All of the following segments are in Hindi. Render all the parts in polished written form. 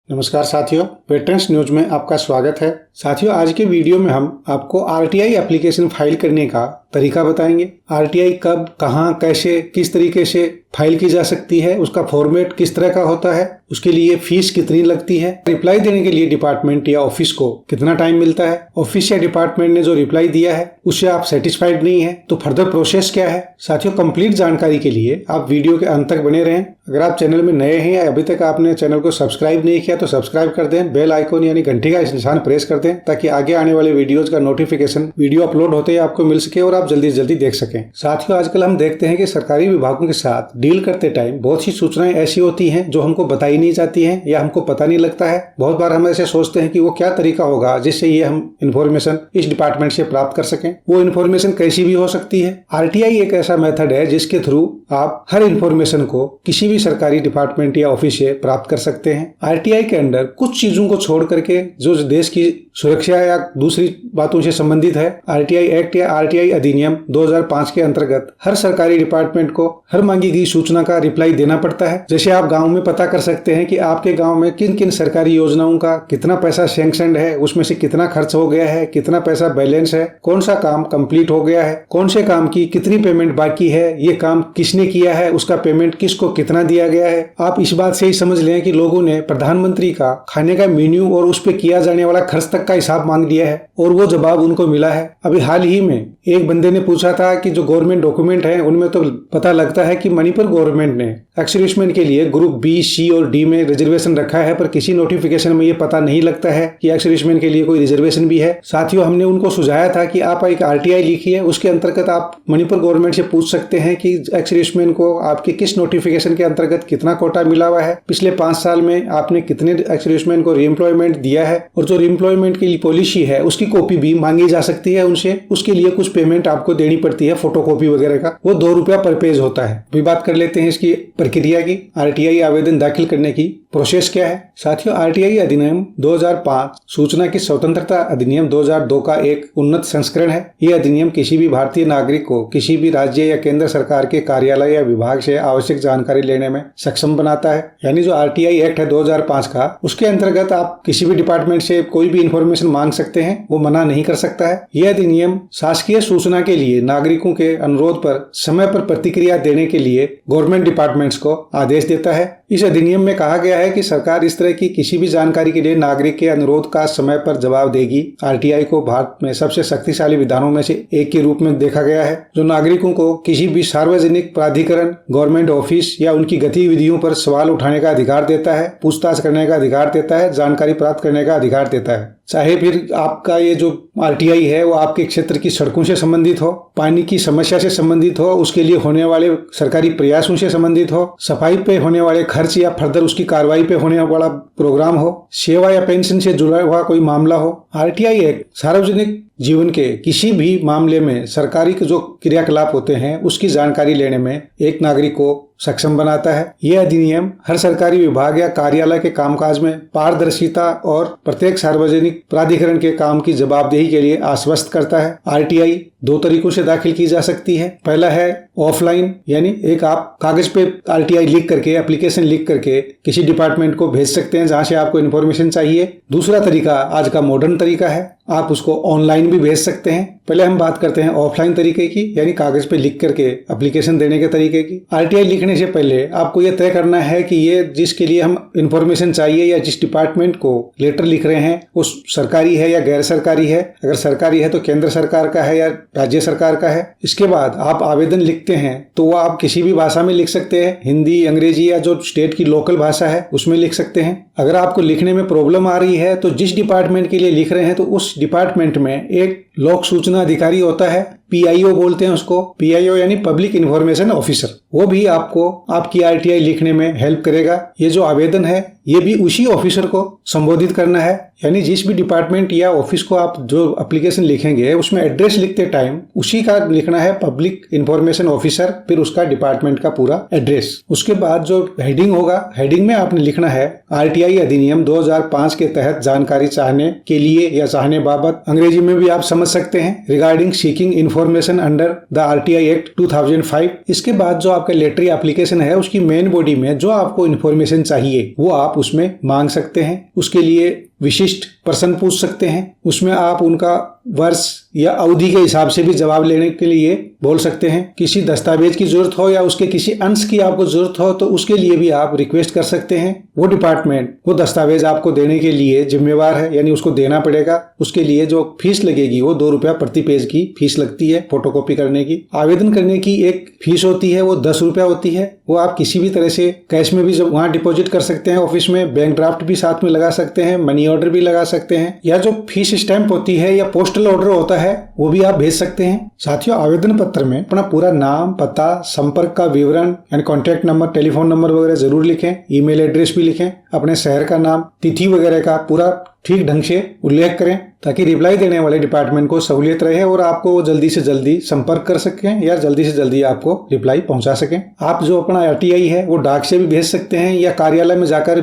नमस्कार साथियों, वेटरन्स न्यूज में आपका स्वागत है। साथियों, आज के वीडियो में हम आपको आरटीआई एप्लीकेशन फाइल करने का तरीका बताएंगे। आरटीआई कब, कहां, कैसे, किस तरीके से फाइल की जा सकती है, उसका फॉर्मेट किस तरह का होता है, उसके लिए फीस कितनी लगती है, रिप्लाई देने के लिए डिपार्टमेंट या ऑफिस को कितना टाइम मिलता है, ऑफिस या डिपार्टमेंट ने जो रिप्लाई दिया है उससे आप सेटिस्फाइड नहीं है तो फर्दर प्रोसेस क्या है। साथियों, कंप्लीट जानकारी के लिए आप वीडियो के अंत तक बने रहें। अगर आप चैनल में नए हैं या अभी तक आपने चैनल को सब्सक्राइब नहीं किया तो सब्सक्राइब कर दें, बेल आइकॉन यानी घंटी का निशान प्रेस कर दें ताकि आगे आने वाले वीडियोज का नोटिफिकेशन वीडियो अपलोड होते ही आपको मिल सके और आप जल्दी से जल्दी देख सकें। साथियों, आजकल हम देखते हैं कि सरकारी विभागों के साथ डील करते टाइम बहुत सी सूचनाएं ऐसी होती हैं जो हमको बताई नहीं जाती हैं या हमको पता नहीं लगता है। बहुत बार हम ऐसे सोचते हैं कि वो क्या तरीका होगा जिससे ये हम इन्फॉर्मेशन इस डिपार्टमेंट से प्राप्त कर सकें। वो इन्फॉर्मेशन कैसी भी हो सकती है। आरटीआई एक ऐसा मेथड है जिसके थ्रू आप हर इन्फॉर्मेशन को किसी भी सरकारी डिपार्टमेंट या ऑफिस से प्राप्त कर सकते हैं। आरटीआई के अंदर कुछ चीजों को छोड़ करके जो देश की सुरक्षा या दूसरी बातों से संबंधित है, आरटीआई एक्ट या आरटीआई अधिनियम 2005 के अंतर्गत हर सरकारी डिपार्टमेंट को हर मांगी गई सूचना का रिप्लाई देना पड़ता है। जैसे आप गांव में पता कर सकते हैं कि आपके गांव में किन किन सरकारी योजनाओं का कितना पैसा सैंक्शनड है, उसमें से कितना खर्च हो गया है, कितना पैसा बैलेंस है, कौन सा काम कंप्लीट हो गया है, कौन से काम की कितनी पेमेंट बाकी है, ये काम किसने किया है, उसका पेमेंट किसको कितना दिया गया है। आप इस बात से ही समझ लें कि लोगों ने प्रधानमंत्री का खाने का मेन्यू और उस पर किया जाने वाला खर्च तक का हिसाब मांग लिया है और वो जवाब उनको मिला है। अभी हाल ही में एक बंदे ने पूछा था कि जो गवर्नमेंट डॉक्यूमेंट है उनमें तो पता लगता है कि मणिपुर गवर्नमेंट ने एक्स-सर्विसमैन के लिए ग्रुप बी, सी और डी में रिजर्वेशन रखा है, पर किसी नोटिफिकेशन में ये पता नहीं लगता है कि एक्स-सर्विसमैन के लिए कोई रिजर्वेशन भी है। साथियों, हमने उनको सुझाया था कि आप एक आरटीआई लिखिए, उसके अंतर्गत आप मणिपुर गवर्नमेंट से पूछ सकते हैं कि एक्स-सर्विसमैन को आपके किस नोटिफिकेशन के अंतर्गत कितना कोटा मिला हुआ है, पिछले 5 साल में आपने कितने एक्स-सर्विसमैन को रीएम्प्लॉयमेंट दिया है, और जो रीएम्प्लॉयमेंट की पॉलिसी है उसकी कॉपी भी मांगी जा सकती है उनसे। उसके लिए कुछ पेमेंट आपको देनी पड़ती है, फोटोकॉपी वगैरह का, वो 2 रुपया पर पेज होता है। अभी बात कर लेते हैं इसकी प्रक्रिया की। आरटीआई आवेदन दाखिल करने की प्रोसेस क्या है। साथियों, आरटीआई अधिनियम 2005 सूचना की स्वतंत्रता अधिनियम 2002 का एक उन्नत संस्करण है। यह अधिनियम किसी भी भारतीय नागरिक को किसी भी राज्य या केंद्र सरकार के कार्यालय या विभाग से आवश्यक जानकारी लेने में सक्षम बनाता है। यानी जो आरटीआई एक्ट है 2005 का, उसके अंतर्गत आप किसी भी डिपार्टमेंट से कोई भी इंफॉर्मेशन मांग सकते हैं, वो मना नहीं कर सकता है। यह अधिनियम शासकीय सूचना के लिए नागरिकों के अनुरोध पर समय पर प्रतिक्रिया देने के लिए गवर्नमेंट डिपार्टमेंट्स को आदेश देता है। इस अधिनियम में कहा गया है कि सरकार इस तरह की किसी भी जानकारी के लिए नागरिक के अनुरोध का समय पर जवाब देगी। आरटीआई को भारत में सबसे शक्तिशाली विधानों में से एक के रूप में देखा गया है, जो नागरिकों को किसी भी सार्वजनिक प्राधिकरण, गवर्नमेंट ऑफिस या उनकी गतिविधियों पर सवाल उठाने का अधिकार देता है, पूछताछ करने का अधिकार देता है, जानकारी प्राप्त करने का अधिकार देता है। चाहे फिर आपका ये जो आरटीआई है वो आपके क्षेत्र की सड़कों से संबंधित हो, पानी की समस्या से संबंधित हो, उसके लिए होने वाले सरकारी प्रयासों से संबंधित हो, सफाई पे होने वाले खर्च या फर्दर उसकी कार्रवाई पे होने वाला प्रोग्राम हो, सेवा या पेंशन से जुड़ा हुआ कोई मामला हो। आरटीआई एक सार्वजनिक जीवन के किसी भी मामले में सरकारी के जो क्रियाकलाप होते हैं उसकी जानकारी लेने में एक नागरिक को सक्षम बनाता है। यह अधिनियम हर सरकारी विभाग या कार्यालय के कामकाज में पारदर्शिता और प्रत्येक सार्वजनिक प्राधिकरण के काम की जवाबदेही के लिए आश्वस्त करता है। आरटीआई 2 तरीकों से दाखिल की जा सकती है। पहला है ऑफलाइन, यानी एक आप कागज पे आरटीआई लिख करके, एप्लीकेशन लिख करके किसी डिपार्टमेंट को भेज सकते हैं जहां से आपको इन्फॉर्मेशन चाहिए। दूसरा तरीका आज का मॉडर्न तरीका है, आप उसको ऑनलाइन भी भेज सकते हैं। पहले हम बात करते हैं ऑफलाइन तरीके की, यानी कागज पे लिख करके एप्लीकेशन देने के तरीके की। आरटीआई लिखने से पहले आपको यह तय करना है कि ये जिसके लिए हम इन्फॉर्मेशन चाहिए या जिस डिपार्टमेंट को लेटर लिख रहे हैं वो सरकारी है या गैर सरकारी है। अगर सरकारी है तो केंद्र सरकार का है या राज्य सरकार का है। इसके बाद आप आवेदन लिखते हैं तो वो आप किसी भी भाषा में लिख सकते हैं, हिंदी, अंग्रेजी या जो स्टेट की लोकल भाषा है उसमें लिख सकते हैं। अगर आपको लिखने में प्रॉब्लम आ रही है तो जिस डिपार्टमेंट के लिए लिख रहे हैं तो उस डिपार्टमेंट में एक लोक सूचना अधिकारी होता है, पीआईओ बोलते हैं उसको। पीआईओ यानी पब्लिक इन्फॉर्मेशन ऑफिसर। वो भी आपको आपकी आरटीआई लिखने में हेल्प करेगा। ये जो आवेदन है ये भी उसी ऑफिसर को संबोधित करना है, यानी जिस भी डिपार्टमेंट या ऑफिस को आप जो एप्लीकेशन लिखेंगे उसमें एड्रेस लिखते टाइम उसी का लिखना है, पब्लिक इन्फॉर्मेशन ऑफिसर, फिर उसका डिपार्टमेंट का पूरा एड्रेस। उसके बाद जो हेडिंग होगा, हेडिंग में आपने लिखना है आरटीआई अधिनियम 2005 के तहत जानकारी चाहने के लिए या चाहने बाबत। अंग्रेजी में भी आप समझ सकते हैं, regarding seeking information under the RTI act 2005। इसके बाद जो आपका लेटरी एप्लीकेशन है उसकी मेन बॉडी में जो आपको इन्फॉर्मेशन चाहिए वो आप उसमें मांग सकते हैं। उसके लिए विशिष्ट प्रश्न पूछ सकते हैं, उसमें आप उनका वर्ष या अवधि के हिसाब से भी जवाब लेने के लिए बोल सकते हैं। किसी दस्तावेज की जरूरत हो या उसके किसी अंश की आपको जरूरत हो तो उसके लिए भी आप रिक्वेस्ट कर सकते हैं। वो डिपार्टमेंट वो दस्तावेज आपको देने के लिए जिम्मेवार है, यानी उसको देना पड़ेगा। उसके लिए जो फीस लगेगी वो 2 रुपया प्रति पेज की फीस लगती है फोटोकॉपी करने की। आवेदन करने की एक फीस होती है वो 10 रुपया होती है। वो आप किसी भी तरह से कैश में भी जब वहाँ डिपॉजिट कर सकते हैं ऑफिस में, बैंक ड्राफ्ट भी साथ में लगा सकते हैं, मनी ऑर्डर भी लगा सकते हैं, या जो फीस स्टैंप होती है या पोस्टल ऑर्डर होता है वो भी आप भेज सकते हैं। साथियों, आवेदन पत्र में अपना पूरा नाम, पता, संपर्क का विवरण यानी कॉन्टैक्ट नंबर, टेलीफोन नंबर वगैरह जरूर लिखें। ईमेल एड्रेस भी लिखें। अपने शहर का नाम, तिथि वगैरह का पूरा ठीक ढंग से उल्लेख करें ताकि रिप्लाई देने वाले डिपार्टमेंट को सहूलियत रहे और आपको वो जल्दी से जल्दी संपर्क कर सकें या जल्दी से जल्दी आपको रिप्लाई पहुंचा सकें। आप जो अपना RTI है वो डाक से भी भेज सकते हैं या कार्यालय में जाकर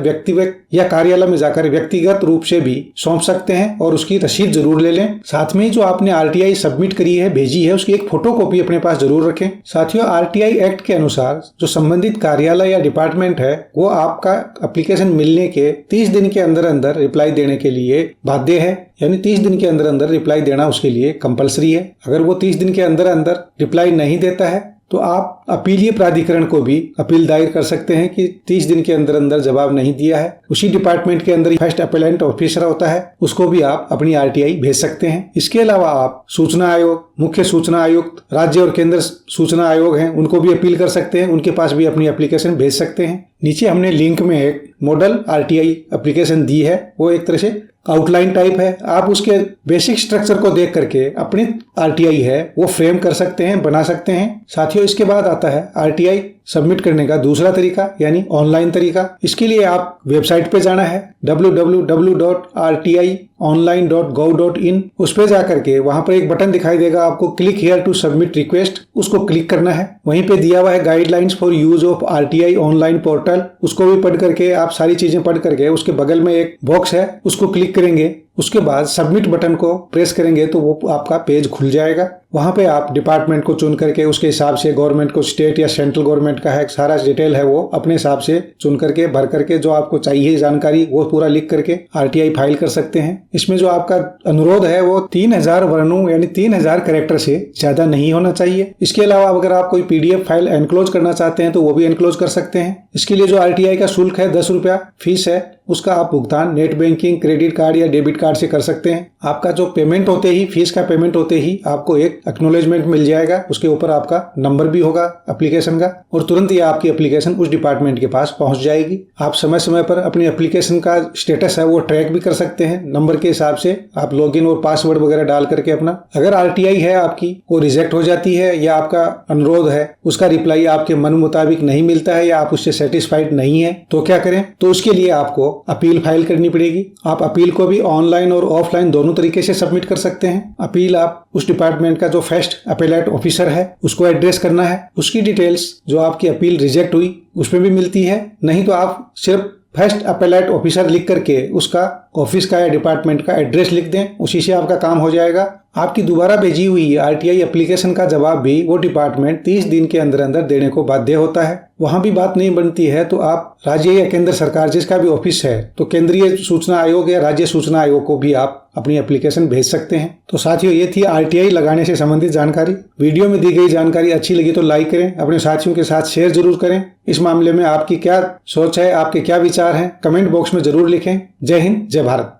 व्यक्तिगत रूप से भी सौंप सकते हैं और उसकी रसीद जरूर ले लें। साथ में जो आपने RTI सबमिट करी है, भेजी है, उसकी एक फोटोकॉपी अपने पास जरूर रखें। साथियों, RTI एक्ट के अनुसार जो संबंधित कार्यालय या डिपार्टमेंट है वो आपका एप्लीकेशन मिलने के 30 दिन के अंदर अंदर रिप्लाई देने के लिए बाध्य है, यानी 30 दिन के अंदर अंदर रिप्लाई देना उसके लिए कंपलसरी है। अगर वो 30 दिन के अंदर अंदर रिप्लाई नहीं देता है तो आप अपीलीय प्राधिकरण को भी अपील दायर कर सकते हैं कि 30 दिन के अंदर अंदर जवाब नहीं दिया है। उसी डिपार्टमेंट के अंदर फर्स्ट अपीलेंट ऑफिसर होता है, उसको भी आप अपनी RTI भेज सकते हैं। इसके अलावा आप सूचना आयोग, मुख्य सूचना आयुक्त, राज्य और केंद्र सूचना आयोग हैं, उनको भी अपील कर सकते हैं, उनके पास भी अपनी एप्लीकेशन भेज सकते हैं। नीचे हमने लिंक में एक मॉडल RTI एप्लीकेशन दी है, वो एक तरह से आउटलाइन टाइप है। आप उसके बेसिक स्ट्रक्चर को देख करके अपनी RTI है वो फ्रेम कर सकते हैं, बना सकते हैं। साथियों, इसके बाद आता है RTI सबमिट करने का दूसरा तरीका यानी ऑनलाइन तरीका। इसके लिए आप वेबसाइट पे जाना है www.rtionline.gov.in। उस पे जाकर के वहां पर एक बटन दिखाई देगा आपको, click here to submit request, उसको क्लिक करना है। वहीं पे दिया हुआ है guidelines for use of RTI online portal, उसको भी पढ़ करके आप सारी चीजें पढ़ करके उसके बगल में एक बॉक्स है उसको क्लिक करेंगे। उसके बाद सबमिट बटन को प्रेस करेंगे तो वो आपका पेज खुल जाएगा। वहां पे आप डिपार्टमेंट को चुन करके उसके हिसाब से गवर्नमेंट को, स्टेट या सेंट्रल गवर्नमेंट का है, सारा डिटेल है वो अपने हिसाब से चुन करके भर करके जो आपको चाहिए जानकारी वो पूरा लिख करके RTI फाइल कर सकते हैं। इसमें जो आपका अनुरोध है वो 3000 वर्णों यानी 3000 कैरेक्टर से ज्यादा नहीं होना चाहिए। इसके अलावा अगर आप कोई PDF फाइल एनक्लोज करना चाहते हैं तो वो भी एनक्लोज कर सकते हैं। इसके लिए जो RTI का शुल्क है 10 रुपया फीस है, उसका आप भुगतान नेट बैंकिंग, क्रेडिट कार्ड या डेबिट कार्ड से कर सकते हैं। आपका जो पेमेंट होते ही, फीस का पेमेंट होते ही आपको एक एक्नॉलेजमेंट मिल जाएगा, उसके ऊपर आपका नंबर भी होगा एप्लीकेशन का और तुरंत ही आपकी एप्लीकेशन उस डिपार्टमेंट के पास पहुंच जाएगी। आप समय समय पर अपनी एप्लीकेशन का स्टेटस है वो ट्रैक भी कर सकते हैं। नंबर के हिसाब से आप लॉगिन और पासवर्ड वगैरह डाल करके अपना, अगर RTI है आपकी वो रिजेक्ट हो जाती है या आपका अनुरोध है उसका रिप्लाई आपके मन मुताबिक नहीं मिलता है या आप उससे सेटिस्फाइड नहीं है तो क्या करें, तो उसके लिए आपको अपील फाइल करनी पड़ेगी। आप अपील को भी ऑनलाइन और ऑफलाइन दोनों तरीके से सबमिट कर सकते हैं। अपील आप उस डिपार्टमेंट का जो फर्स्ट अपीलेट ऑफिसर है उसको एड्रेस करना है। उसकी डिटेल्स जो आपकी अपील रिजेक्ट हुई उसमें भी मिलती है, नहीं तो आप सिर्फ फर्स्ट अपीलेट ऑफिसर लिख करके उसका ऑफिस का या डिपार्टमेंट का एड्रेस लिख दें, उसी से आपका काम हो जाएगा। आपकी दोबारा भेजी हुई RTI एप्लीकेशन का जवाब भी वो डिपार्टमेंट 30 दिन के अंदर अंदर देने को बाध्य होता है। वहां भी बात नहीं बनती है तो आप राज्य या केंद्र सरकार जिसका भी ऑफिस है तो केंद्रीय सूचना आयोग या राज्य सूचना आयोग को भी आप अपनी एप्लीकेशन भेज सकते हैं। तो साथियों, ये थी RTI लगाने से संबंधित जानकारी। वीडियो में दी गई जानकारी अच्छी लगी तो लाइक करें, अपने साथियों के साथ शेयर जरूर करें। इस मामले में आपकी क्या सोच है, आपके क्या विचार हैं, कमेंट बॉक्स में जरूर लिखें। जय हिंद, जय भारत।